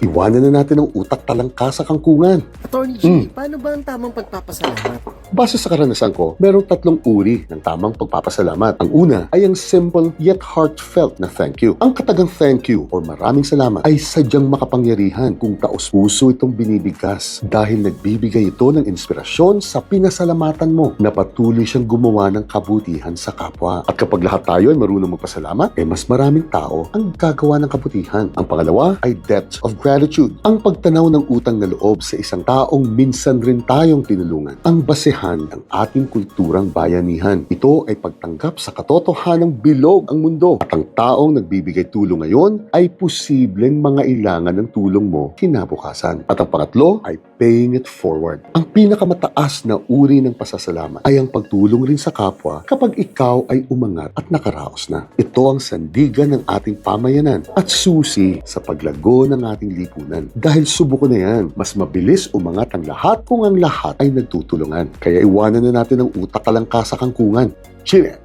Iwanan na natin ang utak talangka sa kangkungan. Attorney G, paano ba ang tamang pagpapasalamat? Base sa karanasan ko, merong 3 uri ng tamang pagpapasalamat. Ang una ay ang simple yet heartfelt na thank you. Ang katagang thank you or maraming salamat ay sadyang makapangyarihan kung taos-puso itong binibigkas dahil nagbibigay ito ng inspirasyon sa pinasalamatan mo na patuloy siyang gumawa ng kabutihan sa kapwa. At kapag lahat tayo ay marunong magpasalamat, mas maraming tao ang gagawa ng kabutihan. Ang pangalawa ay debt of gratitude. Ang pagtanaw ng utang na loob sa isang taong minsan rin tayong tinulungan. Ang basehan ng ating kulturang bayanihan. Ito ay pagtanggap sa katotohanang bilog ang mundo. At ang taong nagbibigay tulong ngayon ay posibleng mangailangan ng tulong mo kinabukasan. At ang pangatlo ay paying it forward. Ang pinakamataas na uri ng pasasalamat ay ang pagtulong rin sa kapwa kapag ikaw ay umangat at nakaraos na. Ito ang sandigan ng ating pamayanan at susi sa paglago ng ating lipunan. Dahil subuko na yan, mas mabilis umangat ang lahat kung ang lahat ay nagtutulungan. Kaya iwanan na natin ang utak talangka sa kangkungan. Cheers!